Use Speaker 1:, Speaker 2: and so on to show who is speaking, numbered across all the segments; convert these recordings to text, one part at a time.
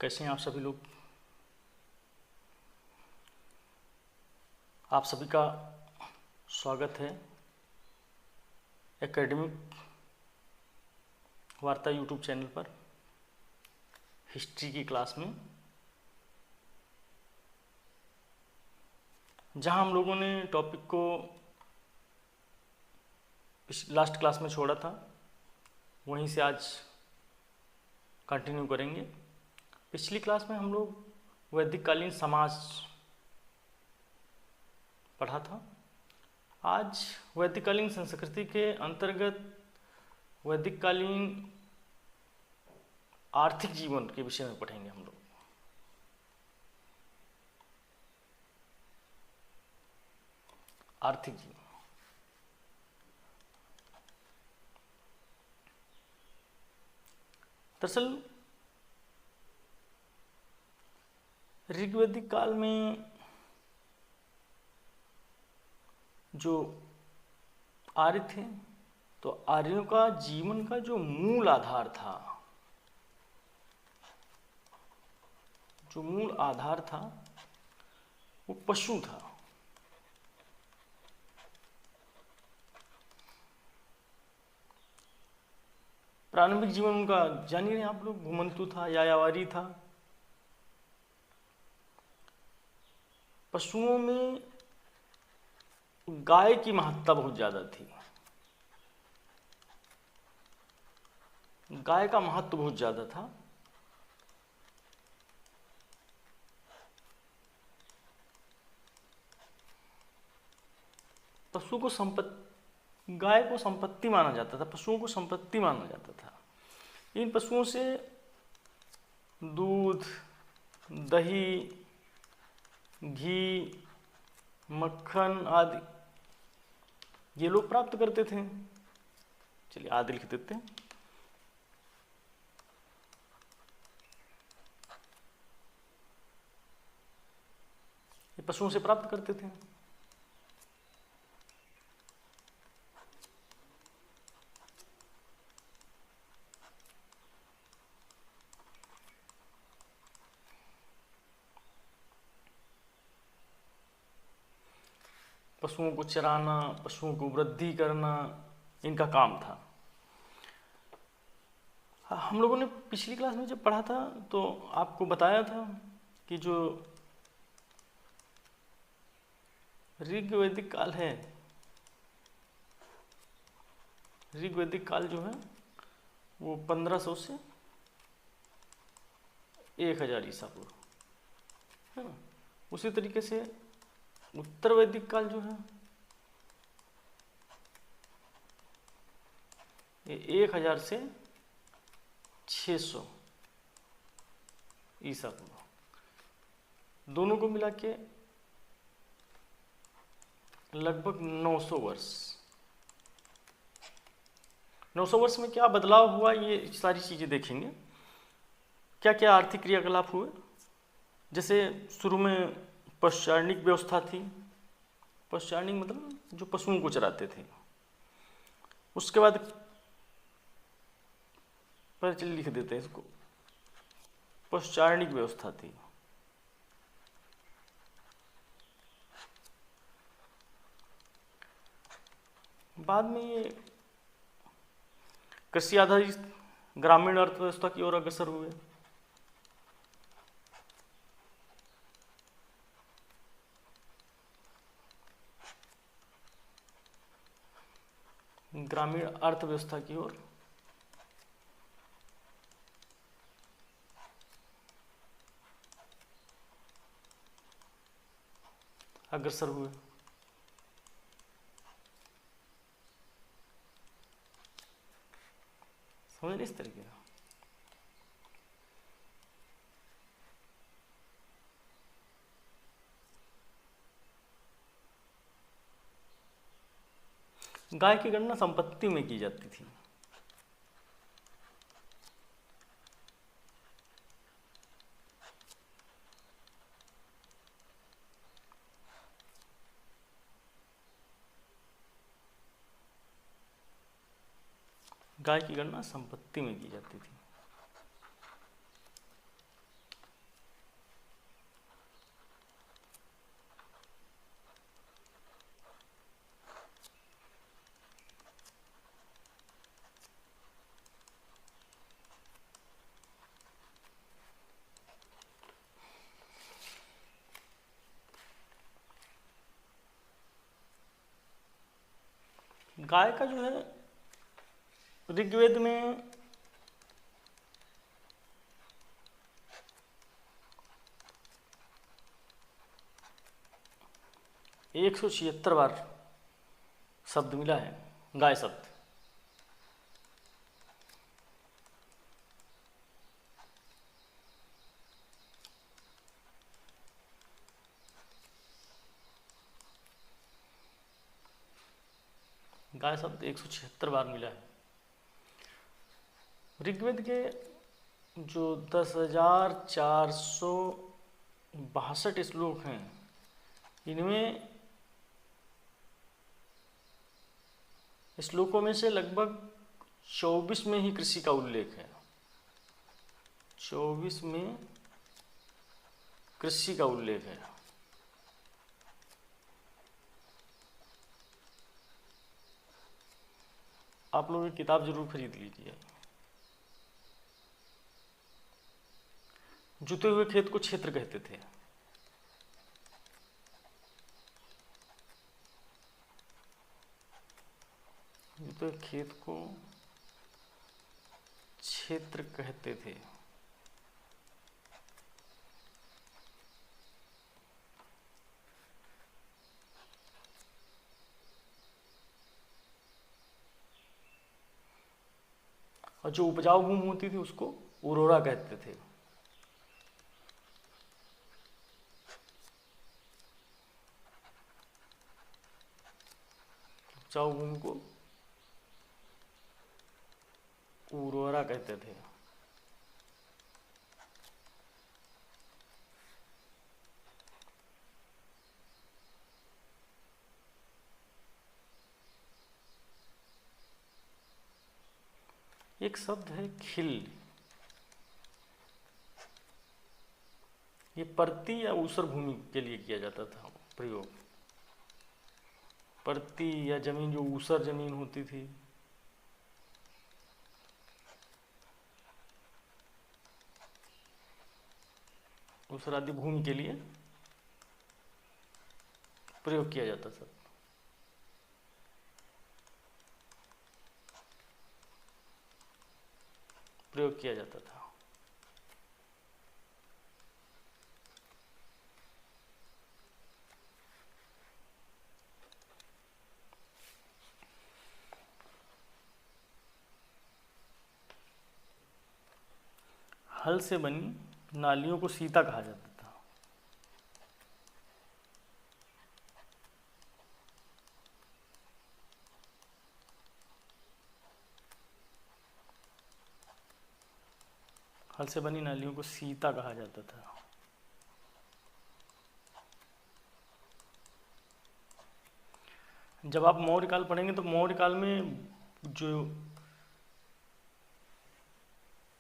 Speaker 1: कैसे हैं आप सभी लोग। आप सभी का स्वागत है एकेडमिक वार्ता यूट्यूब चैनल पर हिस्ट्री की क्लास में, जहां हम लोगों ने टॉपिक को लास्ट क्लास में छोड़ा था, वहीं से आज कंटिन्यू करेंगे। पिछली क्लास में हम लोग वैदिक कालीन समाज पढ़ा था। आज वैदिक कालीन संस्कृति के अंतर्गत वैदिक कालीन आर्थिक जीवन के विषय में पढ़ेंगे हम लोग। आर्थिक जीवन दरअसल ऋग्वैदिक काल में जो आर्य थे, तो आर्यों का जीवन का जो मूल आधार था, वो पशु था। प्रारंभिक जीवन उनका जान ही रहे आप लोग, घुमंतु था, यायावारी था। पशुओं में गाय की महत्ता बहुत ज्यादा थी। गाय का महत्व बहुत ज्यादा था। गाय को संपत्ति माना जाता था, पशुओं को संपत्ति माना जाता था। इन पशुओं से दूध, दही, घी, मक्खन आदि ये लोग प्राप्त करते थे। चलिए आदि लिख देते हैं। ये पशुओं से प्राप्त करते थे। पशुओं को चराना, पशुओं को वृद्धि करना इनका काम था। हम लोगों ने पिछली क्लास में जब पढ़ा था तो आपको बताया था कि जो ऋग्वैदिक काल है, ऋग्वैदिक काल जो है वो 1500 से 1000 ईसा पूर्व है ना। उसी तरीके से उत्तर वैदिक काल जो है ये 1000 से 600 ईसा पूर्व, दोनों को मिला के लगभग 900 वर्ष। 900 वर्ष में क्या बदलाव हुआ, ये सारी चीजें देखेंगे। क्या क्या आर्थिक क्रियाकलाप हुए। जैसे शुरू में पशुचारणिक व्यवस्था थी। पशुचारणिक मतलब जो पशुओं को चराते थे। उसके बाद पर चलिए लिख देते हैं इसको, पशुचारणिक व्यवस्था थी। बाद में ये कृषि आधारित ग्रामीण अर्थव्यवस्था की ओर अग्रसर हुए। ग्रामीण अर्थव्यवस्था की ओर अग्रसर हुए। समझ इस तरीके का। गाय की गणना संपत्ति में की जाती थी। गाय की गणना संपत्ति में की जाती थी। गाय का जो है ऋग्वेद में एक 176 बार शब्द मिला है, गाय शब्द। गाय शब्द 176 बार मिला है। ऋग्वेद के जो 10,462 श्लोक हैं, इनमें श्लोकों में से लगभग 24 में ही कृषि का उल्लेख है। 24 में कृषि का उल्लेख है। आप लोग ये किताब जरूर खरीद लीजिए। जुते हुए खेत को क्षेत्र कहते थे। जुते हुए खेत को क्षेत्र कहते थे। और जो उपजाऊ भूमि होती थी उसको उर्वरा कहते थे। उपजाऊ भूमि को उर्वरा कहते थे। एक शब्द है खिल। ये परती या ऊसर भूमि के लिए किया जाता था प्रयोग। परती या जमीन जो ऊसर जमीन होती थी, ऊसर आदि भूमि के लिए प्रयोग किया जाता था। प्रयोग किया जाता था। हल से बनी नालियों को सीता कहा जाता था। हल से बनी नालियों को सीता कहा जाता था। जब आप मौर्य काल पढ़ेंगे तो मौर्य काल में जो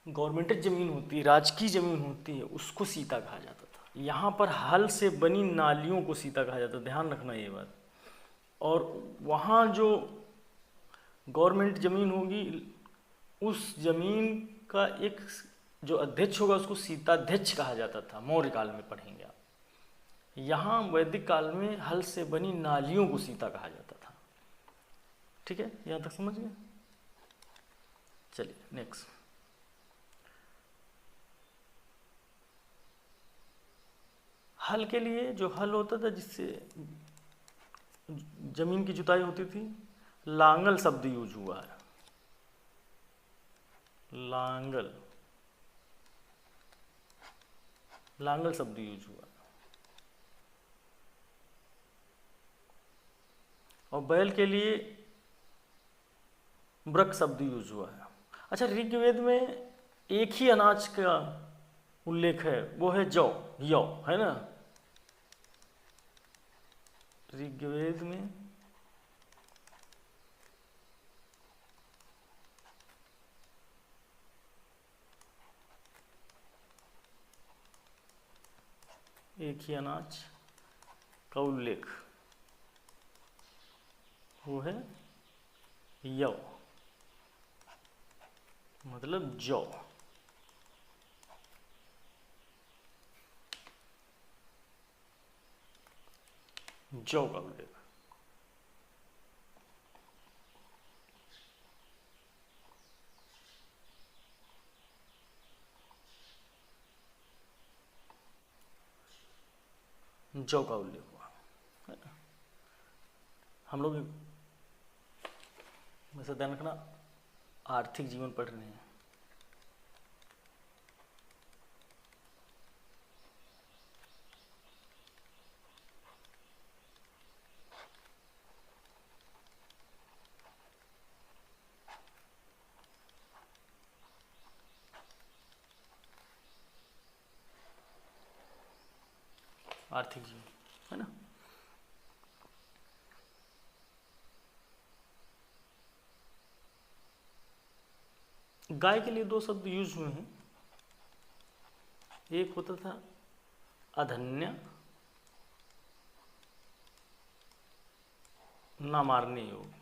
Speaker 1: गवर्नमेंटेड जमीन होती है, राजकीय जमीन होती है, उसको सीता कहा जाता था। यहाँ पर हल से बनी नालियों को सीता कहा जाता है, ध्यान रखना ये बात। और वहाँ जो गवर्नमेंट जमीन होगी, उस जमीन का एक जो अध्यक्ष होगा उसको सीताध्यक्ष कहा जाता था। मौर्य काल में पढ़ेंगे आप। यहाँ वैदिक काल में हल से बनी नालियों को सीता कहा जाता था। ठीक है, यहाँ तक समझ गए? चलिए नेक्स्ट। हल के लिए जो हल होता था जिससे जमीन की जुताई होती थी, लांगल शब्द यूज हुआ है। लांगल, लांगल शब्द यूज हुआ। और बैल के लिए ब्रक शब्द यूज हुआ है। अच्छा, ऋग्वेद में एक ही अनाज का उल्लेख है, वो है जौ, यौ, है ना? ऋग्वेद में एक ही अनाज का उल्लेख, वो है यौ, मतलब जौ। जौ का उल्लेख। जौ का उल्लेख हुआ, है ना। हम लोग वैसे ध्यान रखना आर्थिक जीवन पढ़ रहे हैं। आर्थिक जीवन, है ना। गाय के लिए दो शब्द यूज हुए हैं। एक होता था अधन्य, ना मारने योग्य,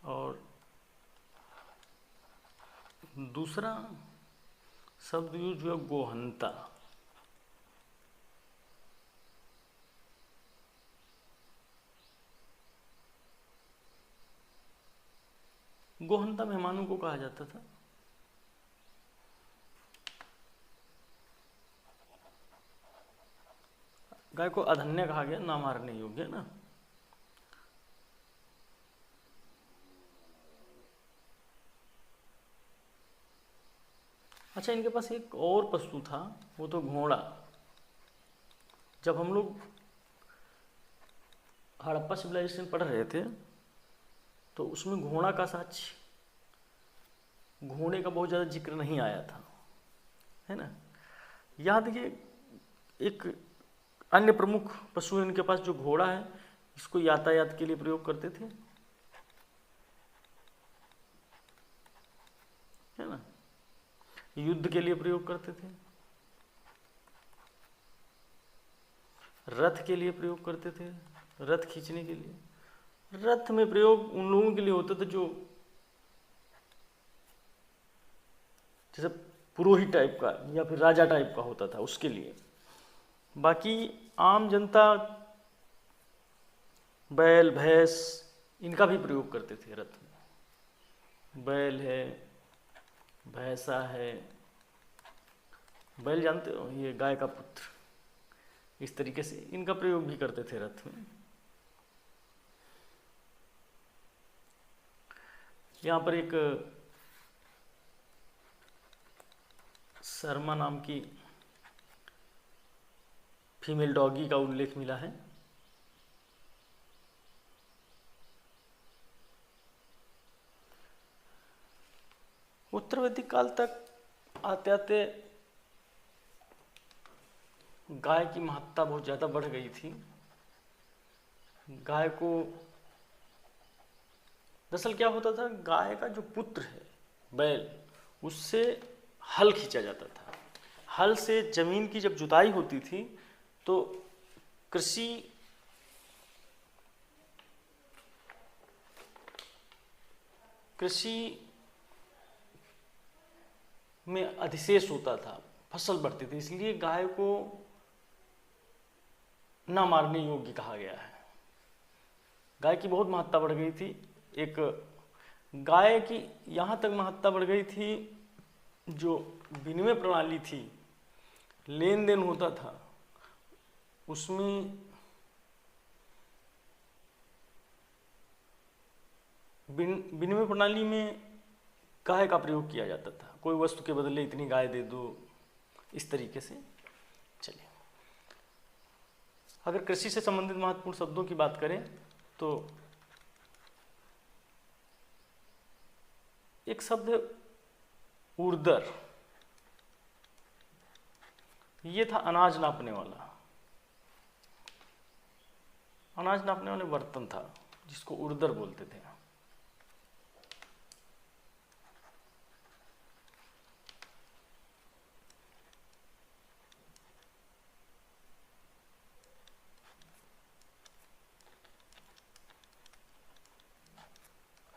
Speaker 1: और दूसरा शब्द यूज हुआ गोहंता। गोहंता मेहमानों को कहा जाता था। गाय को अधन्य कहा गया, ना मारने योग्य, ना। अच्छा, इनके पास एक और पशु था, वो तो घोड़ा। जब हम लोग हड़प्पा सिविलाइजेशन पढ़ रहे थे तो उसमें घोड़ा का साक्ष्य, घोड़े का बहुत ज़्यादा जिक्र नहीं आया था, है ना। यहाँ देखिए एक अन्य प्रमुख पशु इनके पास जो घोड़ा है, इसको यातायात के लिए प्रयोग करते थे, है ना। युद्ध के लिए प्रयोग करते थे, रथ के लिए प्रयोग करते थे, रथ खींचने के लिए। रथ में प्रयोग उन लोगों के लिए होता था जो जैसे पुरोहित टाइप का या फिर राजा टाइप का होता था, उसके लिए। बाकी आम जनता बैल भैंस इनका भी प्रयोग करते थे रथ में। बैल है, भैंसा है, बैल जानते हो, ये गाय का पुत्र, इस तरीके से इनका प्रयोग भी करते थे रथ में। यहाँ पर एक शर्मा नाम की फीमेल डॉगी का उल्लेख मिला है। उत्तर वैदिक काल तक आते आते गाय की महत्ता बहुत ज़्यादा बढ़ गई थी। गाय को दरअसल क्या होता था, गाय का जो पुत्र है बैल, उससे हल खींचा जाता था। हल से जमीन की जब जुताई होती थी तो कृषि में अधिशेष होता था, फसल बढ़ती थी, इसलिए गाय को ना मारने योग्य कहा गया है। गाय की बहुत महत्ता बढ़ गई थी। एक गाय की यहाँ तक महत्ता बढ़ गई थी, जो विनिमय प्रणाली थी, लेन देन होता था, उसमें विनिमय प्रणाली में गाय का प्रयोग किया जाता था। कोई वस्तु के बदले इतनी गाय दे दो, इस तरीके से। चलिए, अगर कृषि से संबंधित महत्वपूर्ण शब्दों की बात करें तो एक शब्द है उर्दर। ये था अनाज नापने वाला, अनाज नापने वाले बर्तन था जिसको उर्दर बोलते थे।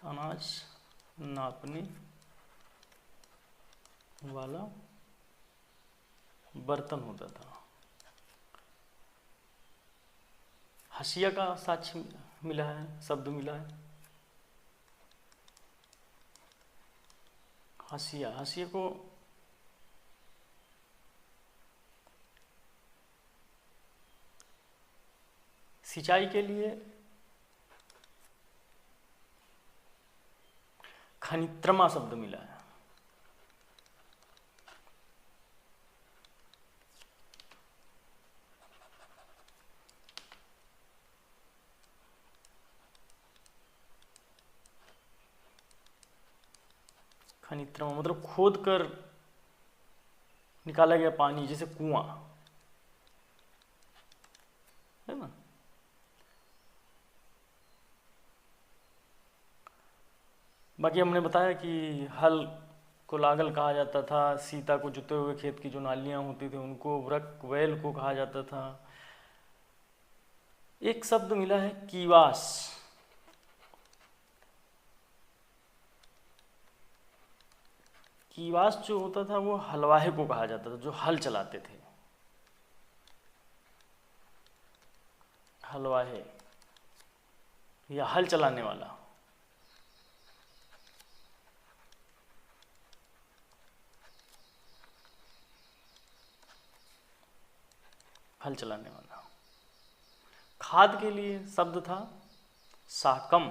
Speaker 1: अनाज नापने वाला बर्तन होता था। हसिया का साक्ष्य मिला है, शब्द मिला है। हाशिया, हाशिए को सिंचाई के लिए खनित्रमा शब्द मिला है। खनित्रमा मतलब खोद कर निकाला गया पानी, जैसे कुआं, है ना। बाकी हमने बताया कि हल को लागल कहा जाता था, सीता को जुते हुए खेत की जो नालियां होती थी उनको वृक वैल को कहा जाता था। एक शब्द मिला है कीवास। कीवास जो होता था वो हलवाहे को कहा जाता था, जो हल चलाते थे। हलवाहे या हल चलाने वाला। हल चलाने वाला। खाद के लिए शब्द था साकम।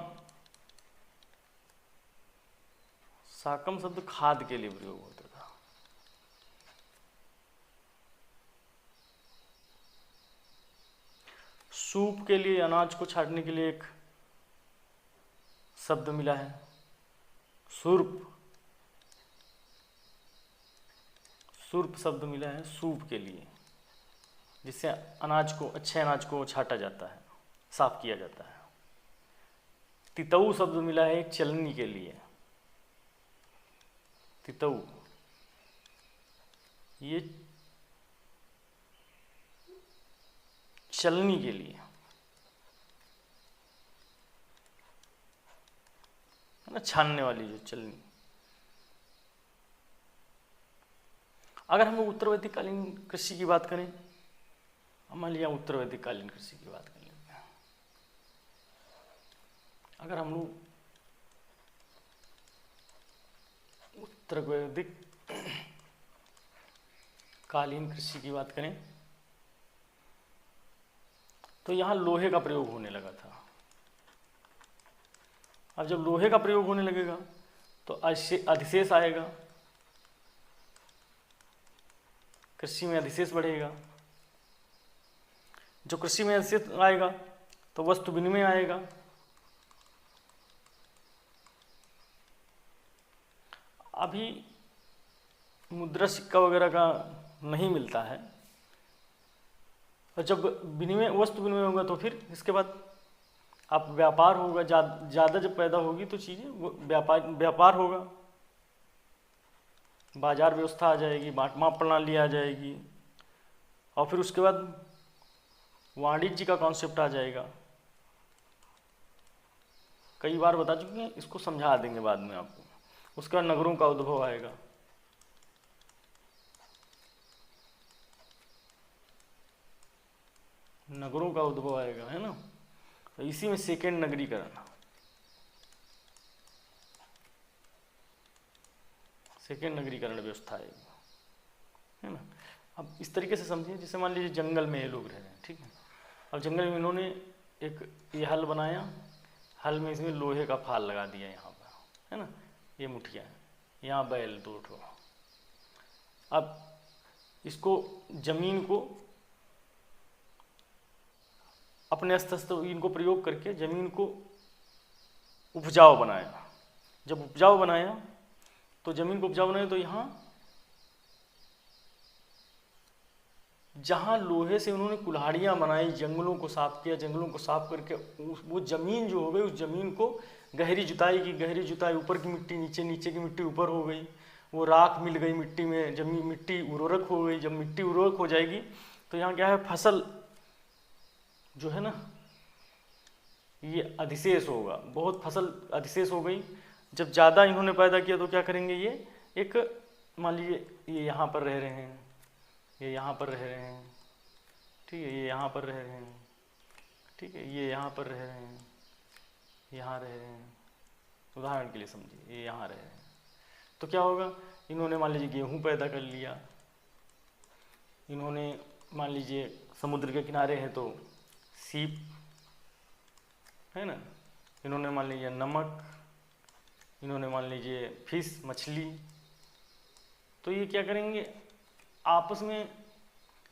Speaker 1: साकम शब्द खाद के लिए प्रयोग होता था। सूप के लिए, अनाज को छाटने के लिए एक शब्द मिला है सुर्प। सुर्प शब्द मिला है सूप के लिए, जिससे अनाज को, अच्छे अनाज को छाटा जाता है, साफ किया जाता है। तितऊ शब्द मिला है एक चलनी के लिए। तितऊ, ये चलनी के लिए, है ना, छानने वाली जो चलनी। अगर हम लोग उत्तर वैदिक कालीन कृषि की बात करें, मान लिया उत्तर वैदिक कालीन कृषि की बात कर लेते हैं। अगर हम लोग उत्तर वैदिक कालीन कृषि की बात करें तो यहाँ लोहे का प्रयोग होने लगा था। अब जब लोहे का प्रयोग होने लगेगा तो अधिशेष आएगा, कृषि में अधिशेष बढ़ेगा। जो कृषि में अधिशेष आएगा तो वस्तु विनिमय आएगा। अभी मुद्रा सिक्का वगैरह का नहीं मिलता है, और जब विनिमय, वस्तु विनिमय होगा तो फिर इसके बाद आप व्यापार होगा। ज़्यादा जब पैदा होगी तो चीज़ें वो व्यापार होगा, बाजार व्यवस्था आ जाएगी, माप प्रणाली आ जाएगी, और फिर उसके बाद वाणिज्य का कॉन्सेप्ट आ जाएगा। कई बार बता चुके हैं, इसको समझा देंगे बाद में आपको। उसका नगरों का उद्भव आएगा। नगरों का उद्भव आएगा, है ना। तो इसी में सेकेंड नगरीकरण, सेकेंड नगरीकरण व्यवस्था आएगी, है ना। अब इस तरीके से समझिए, जैसे मान लीजिए जंगल में ये लोग रह रहे हैं, ठीक है। अब जंगल में इन्होंने एक ये हल बनाया, हल में इसमें लोहे का फाल लगा दिया यहाँ पर, है ना। ये मुठिया है, यहाँ बैल 2 ठो। अब इसको जमीन को अपने स्तर इनको प्रयोग करके जमीन को उपजाऊ बनाया। जब उपजाऊ बनाया तो जमीन को उपजाऊ बनाया तो यहाँ जहाँ लोहे से उन्होंने कुल्हाड़ियाँ बनाई, जंगलों को साफ किया, जंगलों को साफ करके वो जमीन जो हो गई, उस जमीन को गहरी जुताई की, गहरी जुताई, ऊपर की मिट्टी नीचे, नीचे की मिट्टी ऊपर हो गई, वो राख मिल गई मिट्टी में, जमीन मिट्टी उर्वरक हो गई। जब मिट्टी उर्वरक हो जाएगी तो यहाँ क्या है, फसल जो है ना, ये अधिशेष होगा, बहुत फसल अधिशेष हो गई। जब ज़्यादा इन्होंने पैदा किया तो क्या करेंगे, ये एक, मान लीजिए ये यहाँ पर रह रहे हैं, ये यहाँ पर रह रहे हैं, ठीक है, ये यहाँ पर रह रहे हैं, ठीक है, ये यहाँ पर रह रहे हैं, यहाँ रह रहे हैं, उदाहरण के लिए समझिए, ये यहाँ रह रहे हैं। तो क्या होगा, इन्होंने मान लीजिए गेहूँ पैदा कर लिया, इन्होंने मान लीजिए समुद्र के किनारे हैं तो सीप है ना, इन्होंने मान लीजिए नमक, इन्होंने मान लीजिए फिश मछली। तो ये क्या करेंगे आपस में,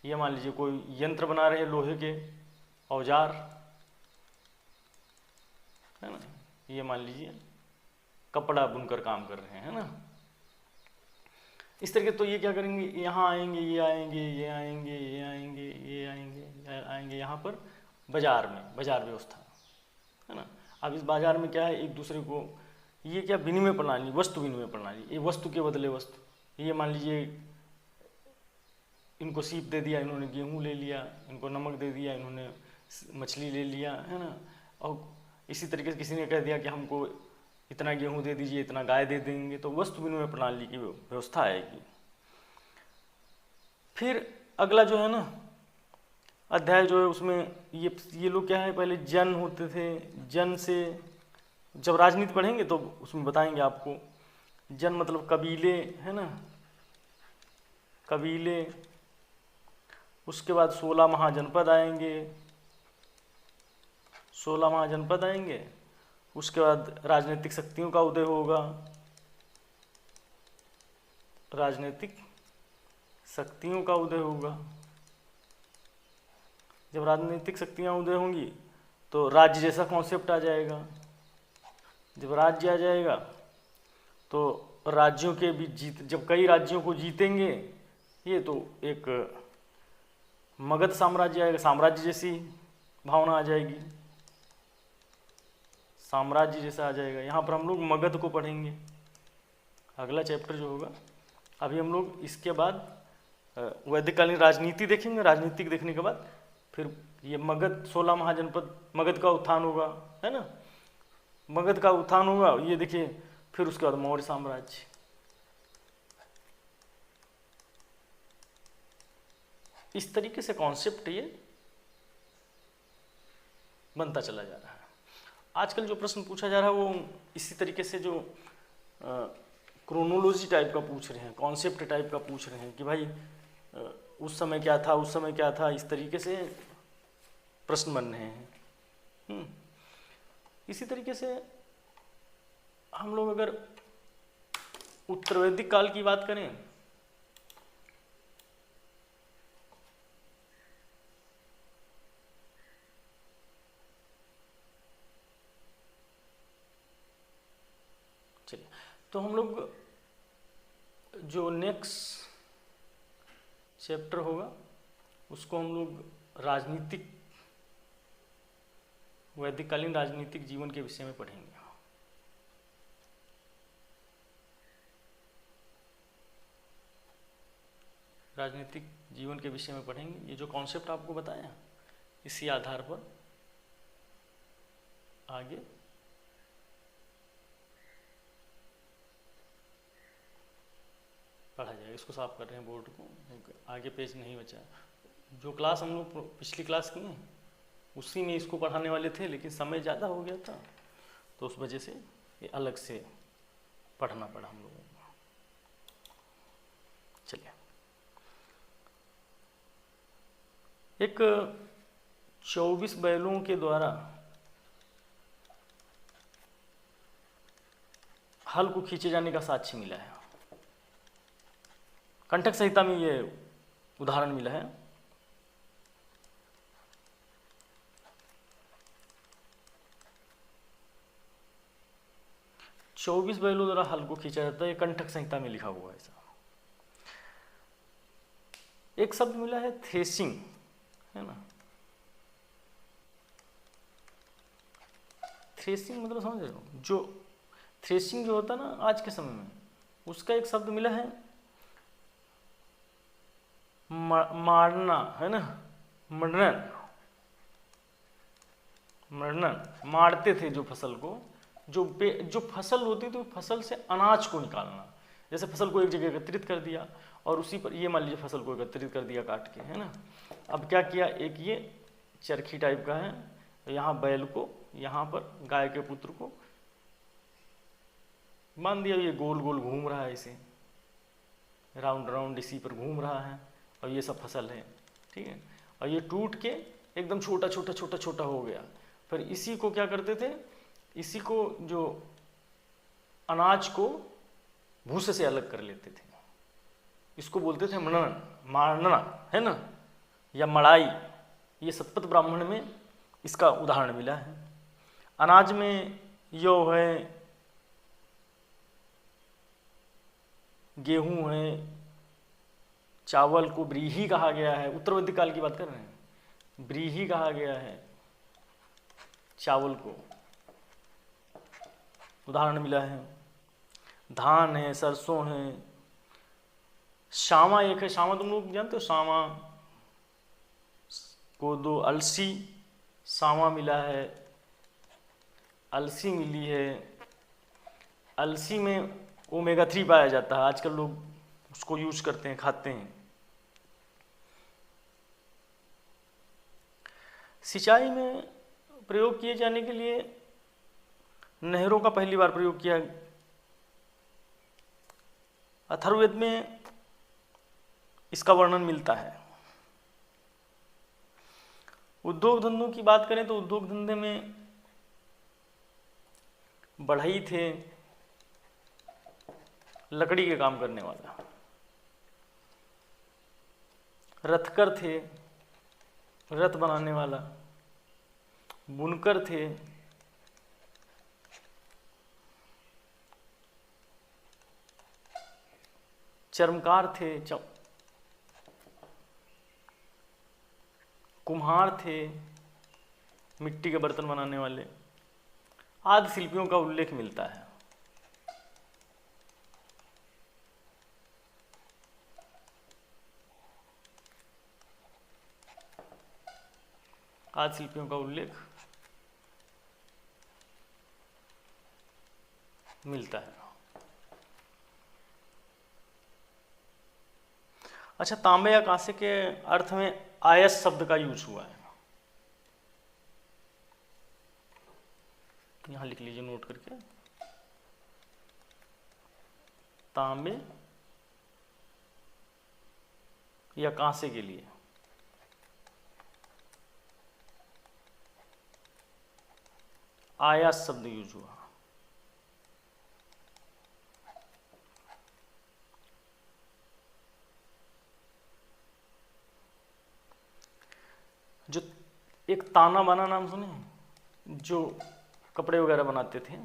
Speaker 1: ये मान लीजिए कोई यंत्र बना रहे हैं लोहे के औजार है ना, ये मान लीजिए कपड़ा बुनकर काम कर रहे हैं है ना, इस तरीके। तो ये क्या करेंगे, यहाँ आएंगे, ये आएंगे, ये आएंगे, ये आएंगे, ये आएंगे, ये आएंगे यहाँ पर बाजार में, बाजार व्यवस्था है ना। अब इस बाजार में क्या है, एक दूसरे को ये क्या विनिमय प्रणाली, वस्तु विनिमय प्रणाली, ये वस्तु के बदले वस्तु। ये मान लीजिए इनको सीप दे दिया, इन्होंने गेहूँ ले लिया, इनको नमक दे दिया, इन्होंने मछली ले लिया है ना। और इसी तरीके से किसी ने कह दिया कि हमको इतना गेहूँ दे दीजिए, इतना गाय दे देंगे, तो वस्तु विनिमय प्रणाली की व्यवस्था आएगी। फिर अगला जो है ना अध्याय जो है उसमें ये लोग क्या है, पहले जन होते थे, जन से जब राजनीति पढ़ेंगे तो उसमें बताएंगे आपको। जन मतलब कबीले है ना, कबीले। उसके बाद 16 महाजनपद आएंगे, 16 महाजनपद आएंगे। उसके बाद राजनीतिक शक्तियों का उदय होगा, राजनीतिक शक्तियों का उदय होगा। जब राजनीतिक शक्तियाँ उदय होंगी तो राज्य जैसा कॉन्सेप्ट आ जाएगा। जब राज्य आ जाएगा तो राज्यों के बीच जब कई राज्यों को जीतेंगे ये, तो एक मगध साम्राज्य आएगा, साम्राज्य जैसी भावना आ जाएगी, साम्राज्य जैसा आ जाएगा। यहाँ पर हम लोग मगध को पढ़ेंगे, अगला चैप्टर जो होगा। अभी हम लोग इसके बाद वैदिककालीन राजनीति देखेंगे, राजनीतिक देखने के बाद फिर ये मगध 16 महाजनपद, मगध का उत्थान होगा है ना, मगध का उत्थान होगा ये देखिए। फिर उसके बाद मौर्य साम्राज्य। इस तरीके से कॉन्सेप्ट ये बनता चला जा रहा है। आजकल जो प्रश्न पूछा जा रहा है वो इसी तरीके से जो क्रोनोलॉजी टाइप का पूछ रहे हैं, कॉन्सेप्ट टाइप का पूछ रहे हैं कि भाई उस समय क्या था, उस समय क्या था, इस तरीके से प्रश्न बन रहे हैं। इसी तरीके से हम लोग अगर उत्तर वैदिक काल की बात करें चलिए, तो हम लोग जो नेक्स्ट चैप्टर होगा उसको हम लोग राजनीतिक, वैदिककालीन राजनीतिक जीवन के विषय में पढ़ेंगे। राजनीतिक जीवन के विषय में पढ़ेंगे। ये जो कॉन्सेप्ट आपको बताया इसी आधार पर आगे पढ़ा जाएगा। इसको साफ कर रहे हैं बोर्ड को, आगे पेज नहीं बचा। जो क्लास हम लोग पिछली क्लास की हैं उसी में इसको पढ़ाने वाले थे, लेकिन समय ज़्यादा हो गया था तो उस वजह से ये अलग से पढ़ना पड़ा हम लोगों को। चलिए, एक 24 बैलों के द्वारा हल को खींचे जाने का साक्ष्य मिला है। कंटक संहिता में ये उदाहरण मिला है। चौबीस बैलों द्वारा हल को खींचा जाता है, ये कंटक संहिता में लिखा हुआ है ऐसा। एक शब्द मिला है थ्रेसिंग, है ना। थ्रेसिंग मतलब समझ रहे हो, जो थ्रेसिंग जो होता है ना आज के समय में, उसका एक शब्द मिला है मारना, है ना, मरनन। मरनन मारते थे जो फसल को, जो फसल होती थी फसल से अनाज को निकालना। जैसे फसल को एक जगह एकत्रित कर दिया और उसी पर ये मान लीजिए फसल को एकत्रित कर दिया काट के, है ना। अब क्या किया, एक ये चरखी टाइप का है, यहाँ बैल को, यहाँ पर गाय के पुत्र को मान दिया ये गोल गोल घूम रहा है, इसे राउंड राउंड इसी पर घूम रहा है, और ये सब फसल है, ठीक है। और ये टूट के एकदम छोटा छोटा छोटा छोटा हो गया। फिर इसी को क्या करते थे, इसी को जो अनाज को भूसे से अलग कर लेते थे, इसको बोलते थे मनन, मारना, है ना, या मड़ाई। ये शतपथ ब्राह्मण में इसका उदाहरण मिला है। अनाज में यो है, गेहूं है, चावल को व्रीहि कहा गया है, उत्तरवर्ती काल की बात कर रहे हैं, व्रीहि कहा गया है चावल को, उदाहरण मिला है। धान है, सरसों है, शामा एक है, शामा तुम लोग जानते हो, शामा, कोदो, अलसी, सामा मिला है, अलसी मिली है। अलसी में ओमेगा 3 पाया जाता है, आजकल लोग उसको यूज करते हैं, खाते हैं। सिंचाई में प्रयोग किए जाने के लिए नहरों का पहली बार प्रयोग किया। अथर्ववेद में इसका वर्णन मिलता है। उद्योग धंधों की बात करें तो उद्योग धंधे में बढ़ई थे, लकड़ी के काम करने वाला, रथकर थे, रथ बनाने वाला, बुनकर थे, चर्मकार थे, कुम्हार थे, मिट्टी के बर्तन बनाने वाले, आदि शिल्पियों का उल्लेख मिलता है। आदि शिल्पियों का उल्लेख मिलता है। अच्छा, तांबे या कांसे के अर्थ में आयस शब्द का यूज हुआ है, यहां लिख लीजिए नोट करके। तांबे या कांसे के लिए आयस शब्द यूज हुआ। जो एक ताना बाना नाम सुने, जो कपड़े वगैरह बनाते थे,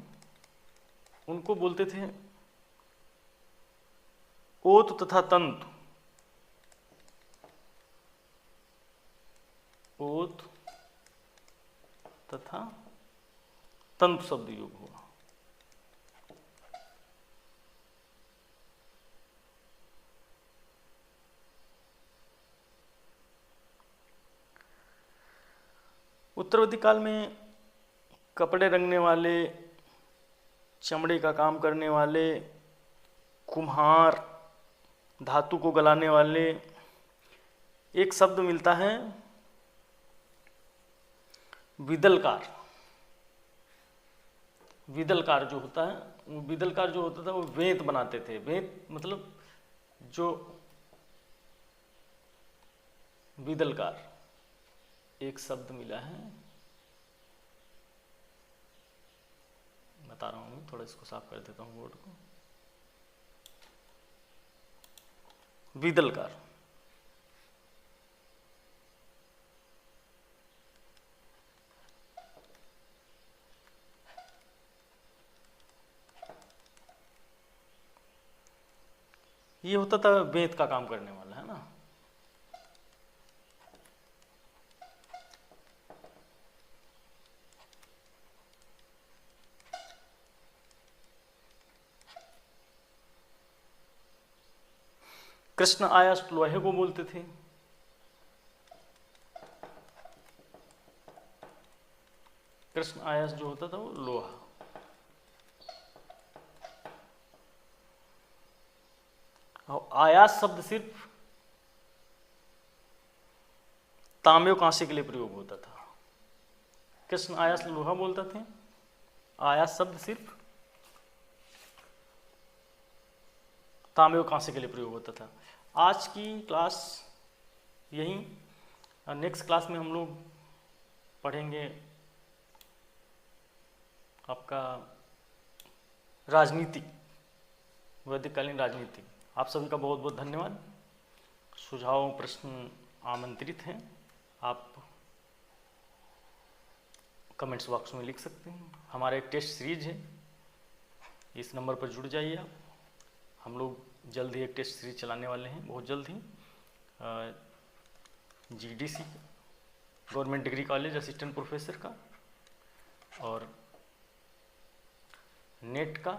Speaker 1: उनको बोलते थे ओत तथा तंतु। ओत तथा तंतु शब्द योग हुआ। उत्तरवर्ती काल में कपड़े रंगने वाले, चमड़े का काम करने वाले, कुम्हार, धातु को गलाने वाले, एक शब्द मिलता है विदलकार। विदलकार जो होता है, वो विदलकार जो होता था वो वेंत बनाते थे। वेंत मतलब जो विदलकार, एक शब्द मिला है, बता रहा हूँ, थोड़ा इसको साफ कर देता हूँ बोर्ड को। विदलकार, ये होता था वेंत का काम करने वाला, है ना। कृष्ण आयास लोहे को बोलते थे। कृष्ण आयास जो होता था वो लोहा। और आयास शब्द सिर्फ तांबे और कांसे के लिए प्रयोग होता था। कृष्ण आयास लोहा बोलते थे, आयास शब्द सिर्फ तांबे और कांसे के लिए प्रयोग होता था। आज की क्लास यहीं, नेक्स्ट क्लास में हम लोग पढ़ेंगे आपका राजनीति, वैदिककालीन राजनीति। आप सभी का बहुत बहुत धन्यवाद। सुझाव प्रश्न आमंत्रित हैं, आप कमेंट्स बॉक्स में लिख सकते हैं। हमारा एक टेस्ट सीरीज है, इस नंबर पर जुड़ जाइए आप। हम लोग जल्द ही एक टेस्ट सीरीज चलाने वाले हैं, बहुत जल्द ही। GDC government degree college assistant professor का और नेट का